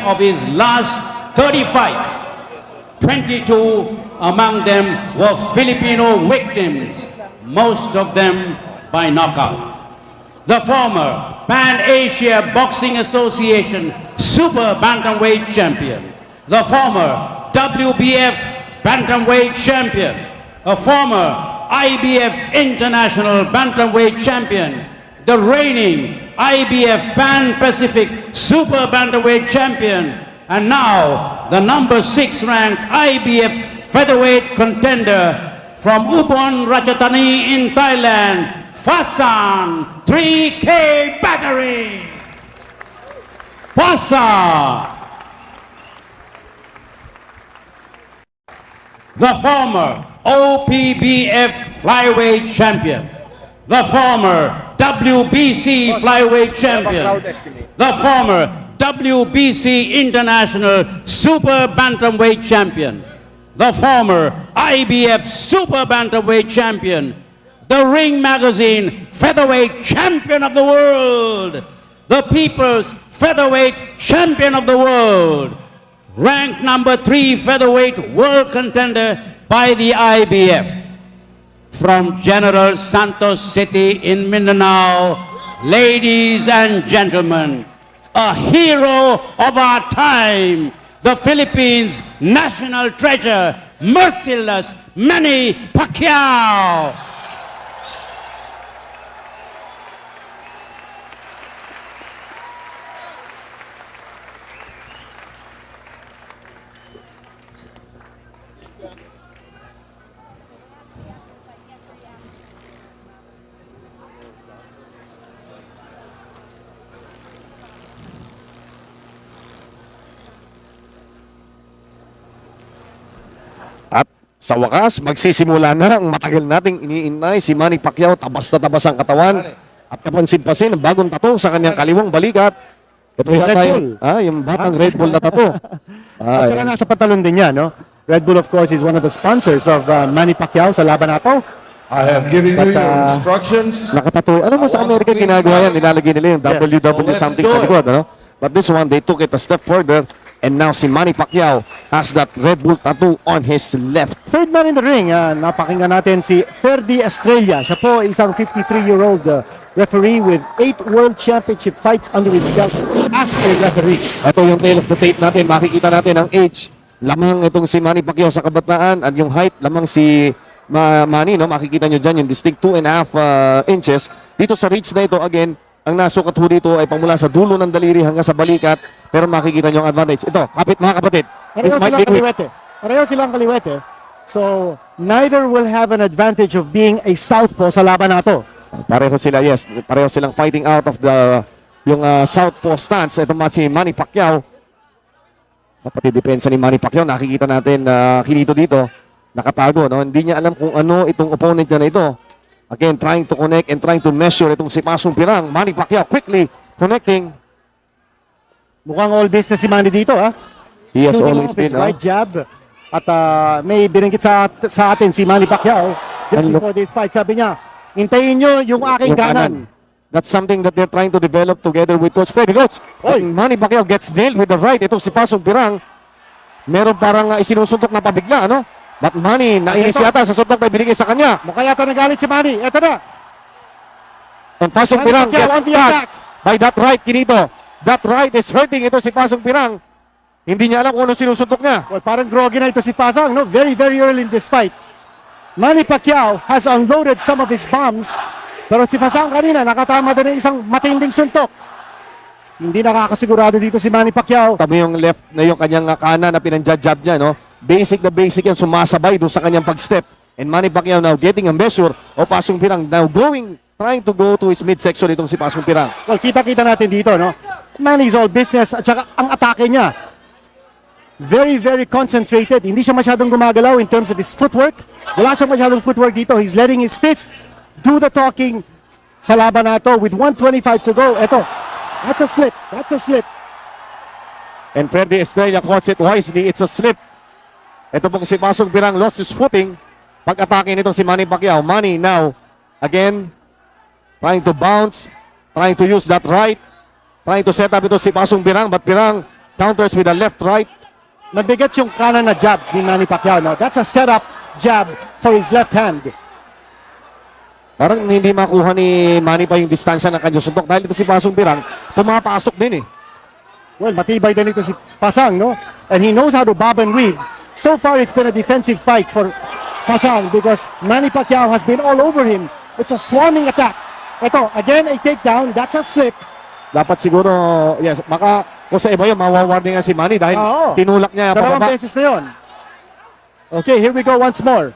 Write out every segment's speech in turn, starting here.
of his last 30 fights, 22 among them were Filipino victims, most of them by knockout. The former Pan-Asia Boxing Association Super Bantamweight Champion, the former WBF Bantamweight Champion, a former IBF International Bantamweight Champion, the reigning IBF Pan-Pacific Super Bantamweight Champion, and now the number 6 ranked IBF Featherweight contender from Ubon Ratchathani in Thailand, Fasan 3K Battery. Fasan. The former OPBF Flyweight Champion, the former WBC Flyweight Champion, the former WBC International Super Bantamweight Champion, the former IBF Super Bantamweight Champion, the Ring Magazine Featherweight Champion of the World, the People's Featherweight Champion of the World, ranked number 3 featherweight world contender by the IBF. From General Santos City in Mindanao, ladies and gentlemen, a hero of our time, the Philippines' national treasure, merciless Manny Pacquiao. At sa wakas, magsisimula na ang matagal nating iniintay si Manny Pacquiao, tabas na tabas ang katawan at kapansin-pansin ang bagong tato sa kanyang kaliwang balikat. Ito yata yung batang Red Bull na tato. At saka nasa pantalon din yan, no? Red Bull, of course, is one of the sponsors of Manny Pacquiao sa laban na to. I have given you your instructions. Nakatatoy. Alam mo, sa Amerika ginagawa yan, nilalagay nila yung WW something sa likod, ano? But this one, they took it a step further. And now si Manny Pacquiao has that Red Bull tattoo on his left. Third man in the ring, napakinggan natin si Ferdy Estrella. Siya po isang 53-year-old referee with 8 World Championship fights under his belt as a referee. Ito yung tail of the tape natin. Makikita natin ang age. Lamang itong si Manny Pacquiao sa kabataan at yung height, lamang si Manny, no? Makikita nyo dyan yung distinct 2.5 inches. Dito sa reach na ito, again, ang nasukat ho dito ay pamula sa dulo ng daliri hanggang sa balikat. Pero makikita nyo ang advantage. Ito, kapit mga kapatid. Pareho silang kaliwete. So, neither will have an advantage of being a southpaw sa laban na to. Pareho sila, yes. Pareho silang fighting out of yung southpaw stance. Ito si Manny Pacquiao. Kapatid depensa ni Manny Pacquiao. Nakikita natin kinito dito. Nakatago. No? Hindi niya alam kung ano itong opponent niya na ito. Again, trying to connect and trying to measure itong si Pasong Pirang. Manny Pacquiao quickly connecting. Mukhang all business si Manny dito, ha? He has always been, right jab. At may binanggit sa atin si Manny Pacquiao just before this fight. Sabi niya, hintayin nyo yung aking kanan. That's something that they're trying to develop together with Coach Freddy. Coach, Manny Pacquiao gets nailed with the right. Itong si Pasong Pirang, meron parang isinusuntok na pabigla, ano? But Manny, nainis yata sa suntok na binigay sa kanya. Mukha yata nagalit si Manny. Ito na. And Pasong Pirang gets tagged by that right, Kinito. That right is hurting ito si Pasong Pirang. Hindi niya alam kung ano sinusuntok niya. Well, parang groggy na ito si Pasang, no? Very, very early in this fight. Manny Pacquiao has unloaded some of his bombs. Pero si Pasang kanina, nakatama din ng isang matinding suntok. Hindi nakakasigurado dito si Manny Pacquiao. Tama yung left na yung kanyang kanan na pinanjab niya, no? Basic na basic yan, sumasabay doon sa kanyang pag-step. And Manny Pacquiao now getting a measure of Pasong Pirang. Now trying to go to his midsection itong si Pasong Pirang. Well, kita-kita natin dito, no? Manny's all business at saka ang atake niya. Very, very concentrated. Hindi siya masyadong gumagalaw in terms of his footwork. Wala siyang masyadong footwork dito. He's letting his fists do the talking sa laban na ito with 1:25 to go. Ito, that's a slip. That's a slip. And Ferdy Estrella calls it wisely. It's a slip. Ito pong si Pasong Pirang lost his footing. Pag-atake nitong si Manny Pacquiao. Manny now, again, trying to bounce, trying to use that right, trying to set up ito si Pasong Pirang, but Pirang counters with a left-right. Mabigat yung kanan na jab ni Manny Pacquiao. No? That's a setup jab for his left hand. Parang hindi makuha ni Manny pa yung distansya ng kanyang suntok dahil ito si Pasong Pirang pumapasok din eh. Well, matibay din ito si Pasang, no? And he knows how to bob and weave. So far, it's been a defensive fight for Pasang because Manny Pacquiao has been all over him. It's a swarming attack. Ito, again, a takedown. That's a slip. Dapat siguro, yes, maka kung sa iba yun, mawawarning nga si Manny dahil Oo. tinulak niya Dalawang pababa. beses na yun. Okay, here we go once more.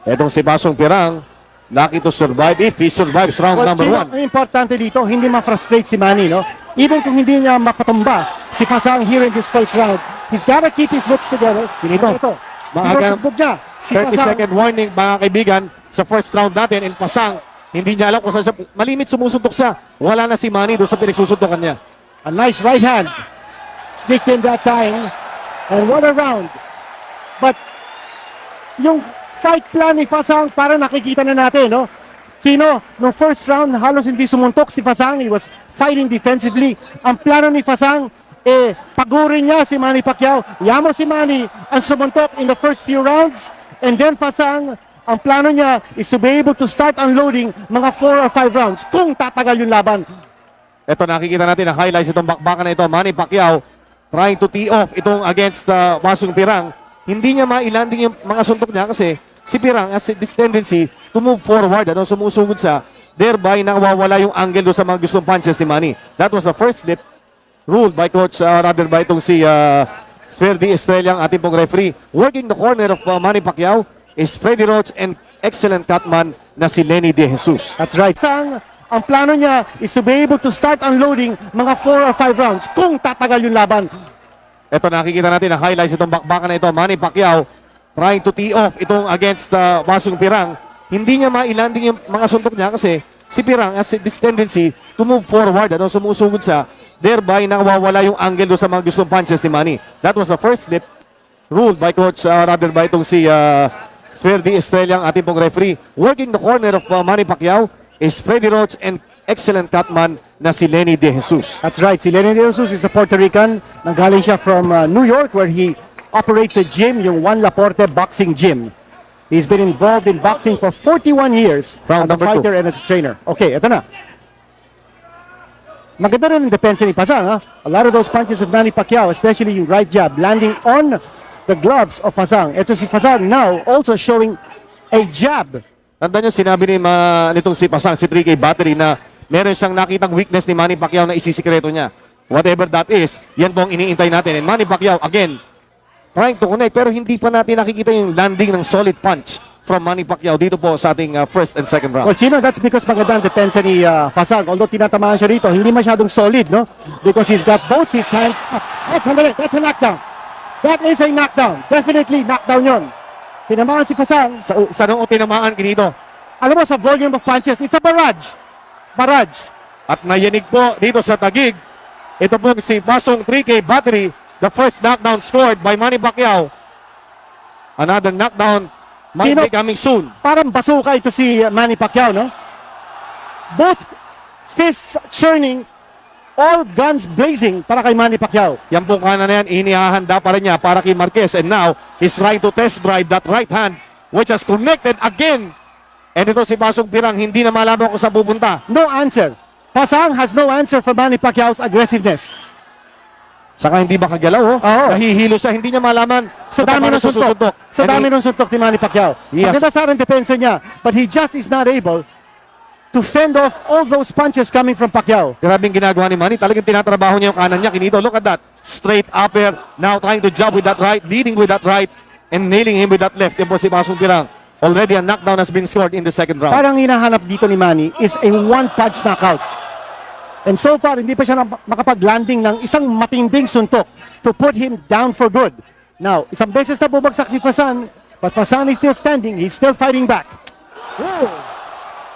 Etong si Pasong Pirang, lucky to survive if he survives round Well, number Chino, 1. ang importante dito, hindi ma-frustrate si Manny, no? Even kung hindi niya mapatumba si Pasang here in this first round, he's gotta keep his wits together. Pinito. Ito, Maagang tinutugbog niya. Si 30 Pasang, second warning mga kaibigan sa first round natin and Pasang, hindi niya alam kung saan siya, malimit sumusuntok siya. Wala na si Manny doon sa pinagsusuntokan niya. a nice right hand. Sneaked in that time. And what a round. But, yung fight plan ni Pasang, para nakikita na natin, no? Chino, no first round, halos hindi sumuntok si Pasang. He was fighting defensively. Ang plano ni Pasang, pagurin niya si Manny Pacquiao. Yamo si Manny ang sumuntok in the first few rounds. And then Pasang, ang plano niya is to be able to start unloading mga 4 or 5 rounds kung tatagal yung laban. Ito nakikita natin ang highlights itong bakbakan na ito. Manny Pacquiao trying to tee off itong against Pasong Pirang. Hindi niya mailanding yung mga suntok niya kasi si Pirang has this tendency to move forward, sumusugod sa thereby nawawala yung angle doon sa mga gustong punches ni Manny. That was the first slip ruled by coach, rather by itong si Ferdy Estrella, ang ating pong referee. Working the corner of Manny Pacquiao is Freddy Roach and excellent cutman na si Lenny De Jesus. That's right. Pasang, ang plano niya is to be able to start unloading mga 4 or 5 rounds kung tatagal yung laban. Ito nakikita natin ang highlights itong bakbakan na ito. Manny Pacquiao trying to tee off itong against Pasong Pirang. Hindi niya mailanding yung mga suntok niya kasi si Pirang has this tendency to move forward, sumusugod sa thereby nawawala yung angle doon sa mga gustong punches ni Manny. That was the first slip ruled by coach, rather by itong si Ferdy Estrella, ang ating pong referee. Working the corner of Manny Pacquiao is Freddy Roach and excellent cutman na si Lenny De Jesus. That's right. Si Lenny De Jesus is a Puerto Rican. Nanggaling siya from New York where he operates a gym, yung Juan Laporte Boxing Gym. He's been involved in boxing for 41 years Round as a number fighter and as a trainer. Okay, ito na. Maganda rin ang depensa ni Pasang. Ha? A lot of those punches of Manny Pacquiao, especially yung right jab, landing on the gloves of Pasang. Ito si Pasang now also showing a jab. Tandaan nyo, sinabi ni nitong si Pasang, si 3K Battery na meron siyang nakitang weakness ni Manny Pacquiao na isisikreto niya. Whatever that is, yan po ang iniintay natin. And Manny Pacquiao, again, trying to connect, pero hindi pa natin nakikita yung landing ng solid punch from Manny Pacquiao dito po sa ating first and second round. Well, Chino, that's because maganda ang depensa ni Pasang. Although tinatamaan siya rito, hindi masyadong solid, no? Because he's got both his hands up. That's a knockdown. That is a knockdown. Definitely knockdown yun. Tinamaan si Pasang. Sa nung tinamaan kinito. Alam mo, sa volume of punches, it's a barrage. Barrage. At nayanig po dito sa Tagig, ito po si Pasong 3K Battery, the first knockdown scored by Manny Pacquiao. Another knockdown might Sino- be coming soon. Parang basuka ito si Manny Pacquiao, no? Both fists churning, all guns blazing para kay Manny Pacquiao. Yan pong kanan na yan, inihahanda pa rin niya para kay Marquez. And now, he's trying to test drive that right hand, which has connected again. And ito si Pasong Pirang, hindi na malaman kung saan pupunta. No answer. Pasang has no answer for Manny Pacquiao's aggressiveness. Saka hindi makagalaw, oh. Oo. Nahihilo siya, hindi niya malaman. Sa kung dami paano ng suntok. susuntok. Sa And dami ng suntok ni Manny Pacquiao. Yes. Maganda sa rin depensa niya, but he just is not able to fend off all those punches coming from Pacquiao. Grabing ginagawa ni Manny. Talagang tinatrabaho niya yung kanan niya. Kinito, look at that. Straight upper. Now trying to jab with that right. Leading with that right. And nailing him with that left. Yan po si Pasong Pirang. Already a knockdown has been scored in the second round. Parang hinahanap dito ni Manny is a one-punch knockout. And so far, hindi pa siya makapag-landing ng isang matinding suntok to put him down for good. Now, isang beses na bumagsak si Fasan, but Fasan is still standing. He's still fighting back. Whoa!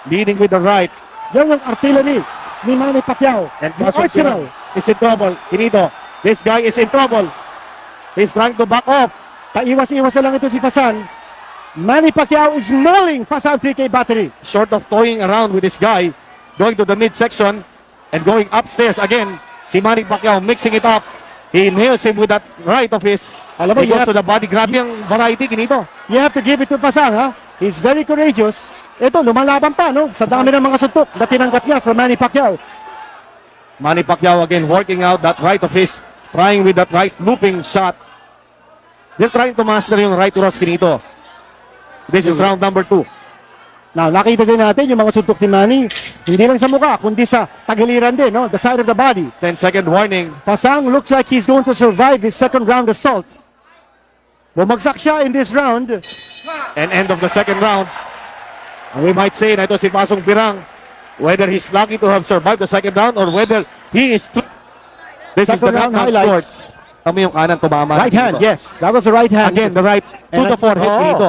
Leading with the right. Yan yung artillery ni Manny Pacquiao. And The Pasong arsenal. Pirang is in trouble. Kinito, this guy is in trouble. He's trying to back off. Paiwas-iwas na lang ito si Fasan. Manny Pacquiao is mauling Fasan 3K Battery. Short of toying around with this guy. Going to the midsection and going upstairs again. Si Manny Pacquiao mixing it up. He inhales him with that right of his. Alam mo, He goes to the body. Grabe ang variety, Kinito. You have to give it to Fasang, ha? He's very courageous. Ito, lumalaban pa, no? Sa dami ng mga suntok na tinanggap niya from Manny Pacquiao. Manny Pacquiao again working out that right of his. Trying with that right looping shot. They're trying to master yung right cross, Kinito. This is round number 2. Now, nakita din natin yung mga suntok ni Manny, hindi lang sa mukha, kundi sa tagiliran din, no? The side of the body. 10-second warning. Fasang looks like he's going to survive this second round assault. Bumagsak siya in this round. And end of the second round. And we might say na ito si Pasong Pirang, whether he's lucky to have survived the second round or whether he is... This is the Second round knockout highlights. score. Kami yung kanan tumama. Right hand, dito. yes. That was the right hand. Again, the right to And the forehead oo. dito.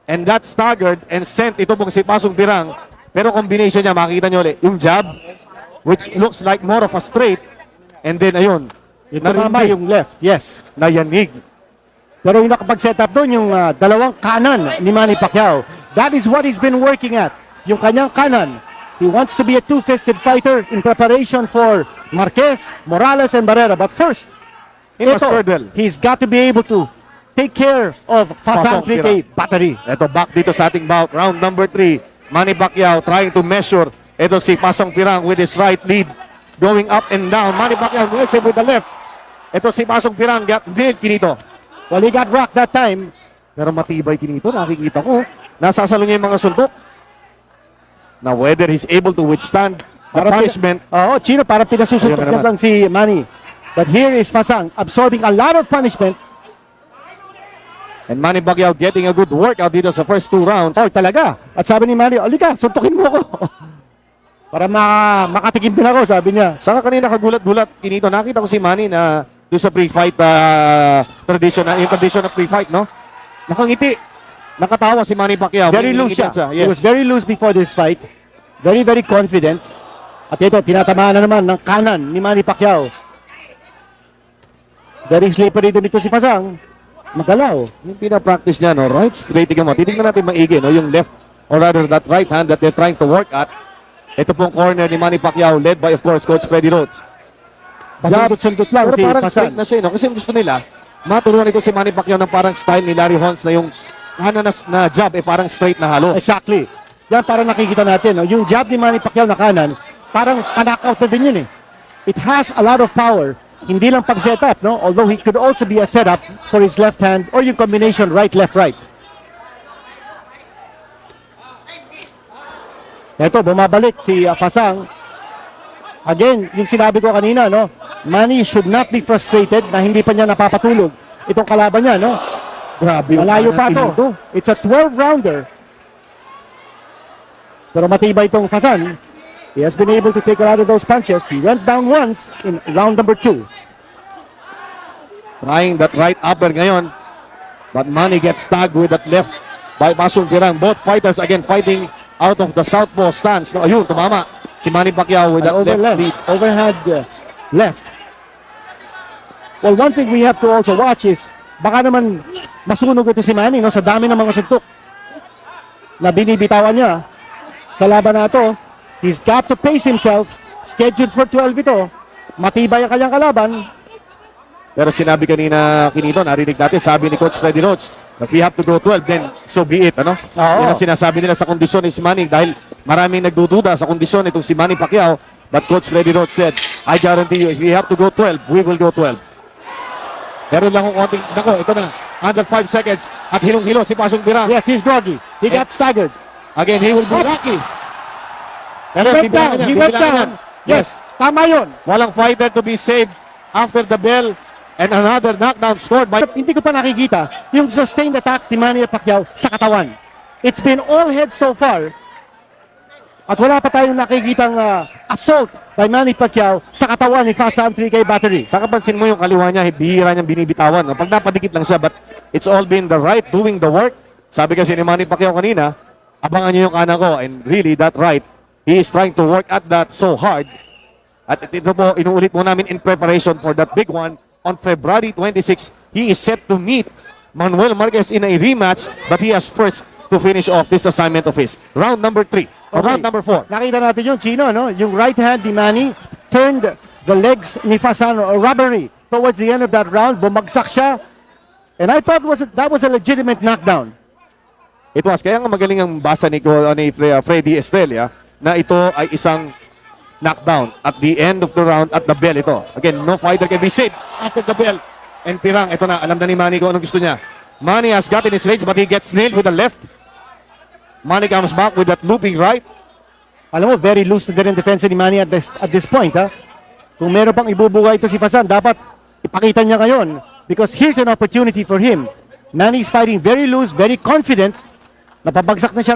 And that staggered and sent ito pong si Pasong Pirang. Pero combination niya, makikita niyo ulit, yung jab, which looks like more of a straight. And then, ayun, Tumama yung left, yes. nayanig. Pero yung nakapag-set up doon, yung dalawang kanan ni Manny Pacquiao. That is what he's been working at. Yung kanyang kanan. He wants to be a two-fisted fighter in preparation for Marquez, Morales, and Barrera. But first, He must ito, hurdle. he's got to be able to take care of Fasang Pasong 3K battery. Ito, back dito sa ating bout. Round number 3. Manny Pacquiao trying to measure. Ito si Pasong Pirang with his right lead. Going up and down. Manny Pacquiao nails him with the left. Ito si Pasong Pirang. Nailed Kinito. Well, he got rocked that time. Pero matibay Kinito. Nakikita ko. Nasasalo niya yung mga suntok. Now, whether he's able to withstand the punishment. Oo, Chino, parang pinasusuntok Ayun na niya naman. lang si Manny. But here is Fasang absorbing a lot of punishment. And Manny Pacquiao getting a good workout dito sa first 2 rounds. Oh, talaga. At sabi ni Manny, alika, suntukin mo ako. Para makatikim din ako, sabi niya. Saka kanina kagulat-gulat, Kinito, nakita ko si Manny na doon sa pre-fight tradition, yung tradition of pre-fight, no? Nakangiti. Nakatawa si Manny Pacquiao. Very loose siya. He was Yes. very loose before this fight. Very, very confident. At ito, tinatamaan na naman ng kanan ni Manny Pacquiao. Very slippery din ito si Fasang. Magalaw. Yung pinapractice niya, no? Right straight, tingnan mo. Titignan natin maigi, no? Yung left, or rather that right hand that they're trying to work at. Ito pong corner ni Manny Pacquiao, led by, of course, Coach Freddy Rhodes. Pasundot-sundot lang Pero si parang Fasang. straight na siya, no? Kasi gusto nila, maturuan ito si Manny Pacquiao ng parang style ni Larry Holmes na yung kanan na jab, parang straight na halos. Exactly. Yan parang nakikita natin. No? Yung jab ni Manny Pacquiao na kanan, parang knockout na din yun eh. It has a lot of power. Hindi lang pag-setup, no? Although he could also be a setup for his left hand or yung combination right, left, right. Ito, bumabalik si Fasang. Again, yung sinabi ko kanina, no? Manny should not be frustrated na hindi pa niya napapatulog itong kalaban niya, no? Grabe. Malayo pa to. It's a 12-rounder. Pero matibay itong Fasang. He has been able to take a lot of those punches. He went down once in round number 2. Trying that right upper ngayon. But Manny gets tagged with that left by Pasong Pirang. Both fighters again fighting out of the southpaw stance. No, ayun, tumama. Si Manny Pacquiao with that left lead. Overhand left. Well, one thing we have to also watch is baka naman masunog ito si Manny, no, sa dami ng mga suntok na binibitawan niya sa laban na ito. He's got to pace himself. Scheduled for 12 ito. Matibay ang kanyang kalaban. Pero sinabi kanina, Kinito, narinig natin, sabi ni Coach Freddy Rhodes, if we have to go 12, then so be it. Ano? Oo. Yan ang sinasabi nila sa kondisyon ni si Manny dahil maraming nagdududa sa kondisyon itong si Manny Pacquiao. But Coach Freddy Rhodes said, I guarantee you, if we have to go 12, we will go 12. Meron lang akong konting, nako, ito na, under 5 seconds, at hilong-hilo si Pasong Pirang. Yes, he's groggy. He got staggered. Again, he will be lucky. Pero He went down. He went down. Yes, tama yun. Walang fighter to be saved after the bell and another knockdown scored by... Hindi ko pa nakikita yung sustained attack ni Manny Pacquiao sa katawan. It's been all head so far. At wala pa tayong nakikitang assault by Manny Pacquiao sa katawan ni Fasang 3K battery. Sa kapansin mo yung kaliwa niya, bihira niyang binibitawan. Pag napadikit lang siya, but it's all been the right doing the work. Sabi kasi ni Manny Pacquiao kanina, abangan niyo yung kanan ko. And really, that right, he is trying to work at that so hard. At ito po, inuulit mo namin in preparation for that big one. On February 26, he is set to meet Manuel Marquez in a rematch, but he has first to finish off this assignment of his. Round number 3, or Okay. round number 4. Nakita natin yung Chino, no? Yung right hand ni Manny turned the legs ni Fasang, or robbery. towards the end of that round, bumagsak siya. And I thought that was a legitimate knockdown. It was. Kaya nga magaling ang basa ni Freddy Estrella na ito ay isang knockdown at the end of the round at the bell ito. Again, no fighter can be saved after the bell. And Pirang, ito na, alam na ni Manny kung anong gusto niya. Manny has got in his legs but he gets nailed with the left. Manny comes back with that looping right. Alam mo, very loose na din ang defense ni Manny at this point. Ha? Kung meron pang ibubuga ito si Fasan, dapat ipakita niya ngayon because here's an opportunity for him. Manny's fighting very loose, very confident. Napabagsak na niya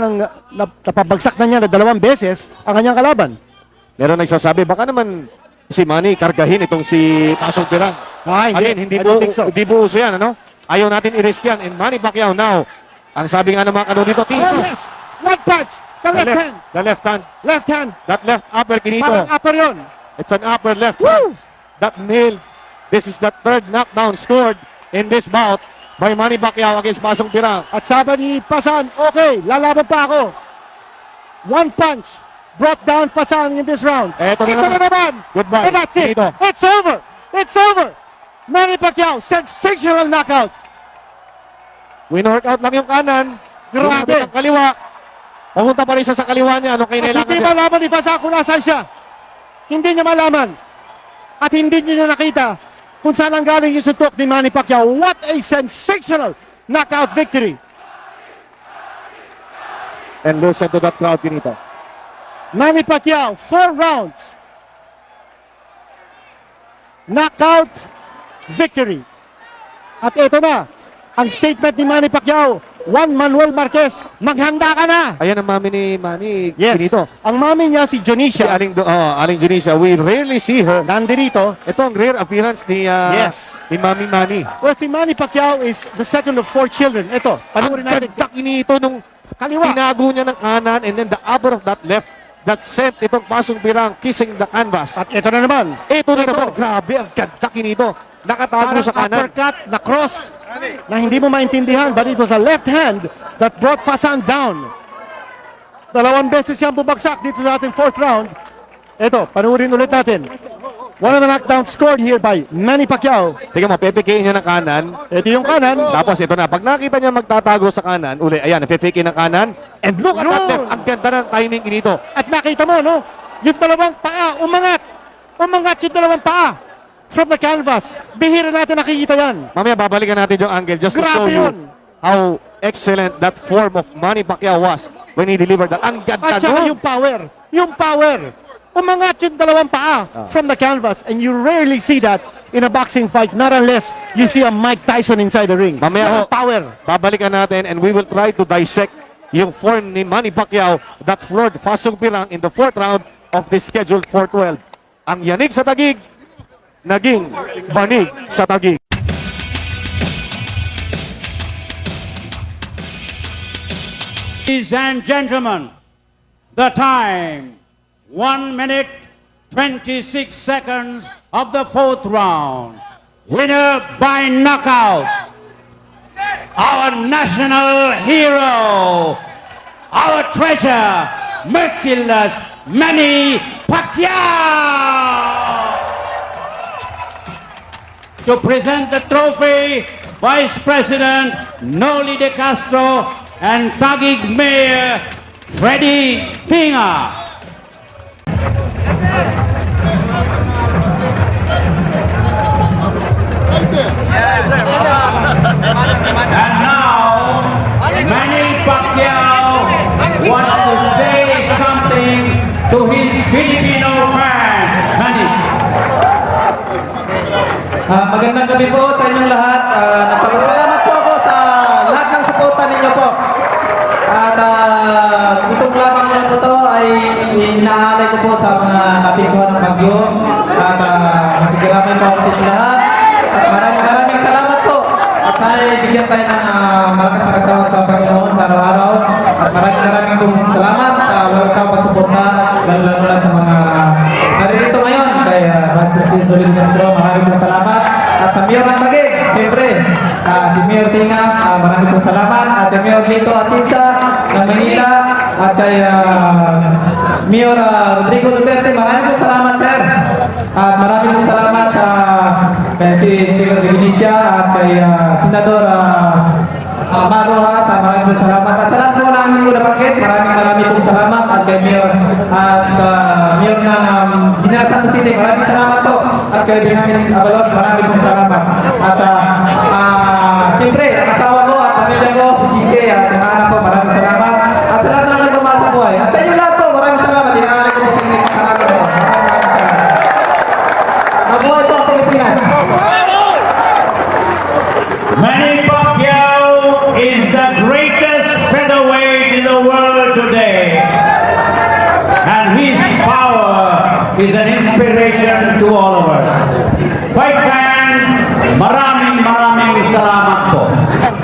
na 2 beses ang kanyang kalaban. Meron nagsasabi, baka naman si Manny kargahin itong si Pasong Pirang. Again, I don't think so. hindi po uso yan, ano? Ayaw natin i-risk yan. And Manny Pacquiao now, ang sabi nga ng mga kanong dito, Oh, yes! One punch! The left hand! The left hand. Left hand! That left upper, Kinito. Parang upper yun. It's an upper left Woo! hand. That nail. This is the 3rd knockdown scored in this bout by Manny Pacquiao against Pasong Pirang. At sabi ni Fasan, okay, lalaban pa ako. One punch brought down Fasan in this round. Eto na naman. Goodbye. And that's it. Dito. It's over. It's over. Manny Pacquiao, sensational knockout. Win-workout lang yung kanan. Grabe. Ang kaliwa. Pumunta pa rin siya sa kaliwa niya. Anong At kailangan hindi niya? malaman ni Fasan kung nasaan siya. Hindi niya malaman. At hindi niya nakita kung saan ang galing yung suntok ni Manny Pacquiao. What a sensational knockout victory. And listen to that crowd, Kinito. Manny Pacquiao, 4 rounds. Knockout victory. At ito na, ang statement ni Manny Pacquiao. Juan Manuel Marquez, maghanda ka na. Ayan ang mami ni Manny. Yes, Kinito. ang mami niya si Si Jonisha. Aling Junisa. We rarely see her. Nandirito. Ito ang rare appearance ni, Yes. ni Mami Manny. Well, si Manny Pacquiao is the second of 4 children. Ito, panuorin Ang natin. ganda Kinito nung Kaliwa. tinago niya ng kanan and then the upper of that left that sent itong Pasong Pirang kissing the canvas. At ito na naman. Ito na naman. Grabe, ang ganda Kinito. Nakatago Parang sa kanan. uppercut na cross na hindi mo maintindihan, but it was a left hand that brought Fasan down. 2 beses siyang bumagsak dito sa ating 4th round. Ito, panuorin ulit natin. One of the knockdowns scored here by Manny Pacquiao. Tingnan mo, pepekayin niya ng kanan. Ito yung kanan. Tapos ito na, pag nakita niya magtatago sa kanan, uli, ayan, napepeke ng kanan. And look at that Yun. left. Ang ganda ng timing Kinito. At nakita mo, no? Yung 2 paa, umangat. Umangat yung 2 paa from the canvas. Bihira natin nakikita yan. Mamaya babalikan natin yung angle just to Grabe show you yun. how excellent that form of Manny Pacquiao was when he delivered that. Ang ganda At saka nun. yung power. Umangat yung 2 paa from the canvas, and you rarely see that in a boxing fight, not unless you see a Mike Tyson inside the ring. Mamaya ho, Yung power. babalikan natin and we will try to dissect yung form ni Manny Pacquiao that floored Pasong Pirang in the 4th round of this scheduled 412. Ang yanig sa tagig, naging banig sa tagig. Ladies and gentlemen, the time, 1 minute, 26 seconds of the 4th round. Winner by knockout, our national hero, our treasure, merciless Manny Pacquiao. To present the trophy, Vice President Noli De Castro and Taguig Mayor Freddy Tinga. And now, Manny Pacquiao wants to say something to his Filipino fans. Manny. Magandang gabi po sa inyong lahat. Nagpapasalamat po ako sa lahat ng suporta ninyo po. At itong labang lang po to ay inaalay ko po sa mga napikuhan ng bagyo. At nakikiramay po ako sa inyo lahat. At maraming salamat po. At sana bigyan tayo ng malakas na katawan sa Panginoon sa araw-araw. At maraming pong salamat sa walang sawang pagsuporta, lalo na sa mga naririto ngayon. Kay Vice President Noli De Castro, maraming pong salamat. At sa Mayor ng Taguig, siyempre, si Mayor Tinga, maraming pong salamat. At si Mayor Lito Atienza ng Manila, at kay Mayor Rodrigo Duterte, maraming pong salamat, sir. At maraming pong salamat sa kay si Speaker Benicia at kay Senador Amaro Rojas, maraming salamat. At sa lahat po ng hindi ko nabanggit, maraming pong salamat. At kay Mayor Mayor ng General Santos City, maraming salamat po. At kay Benjamin Abalos, maraming pong salamat. At siyempre, ang asawa ko at pamilya ko, Kike at ang anak ko, maraming salamat. At sa lahat ng nagmamasa po at sa inyo lahat po, maraming salamat. Inaalay ko po sa inyo. Maraming salamat. Mabuhay po ang Pilipinas. Manny Pacquiao is the greatest featherweight in the world today. And his power is an inspiration to all of us. Fight fans, maraming salamat po.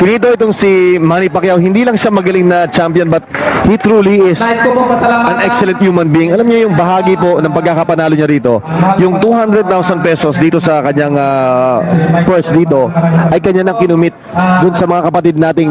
Pinito itong si Manny Pacquiao, hindi lang siya magaling na champion but he truly is Nais ko pong pasalamat an excellent human being. Alam niyo yung bahagi po ng pagkakapanalo niya rito, yung 200,000 pesos dito sa kanyang purse dito ay kanya nang kinumit dun sa mga kapatid nating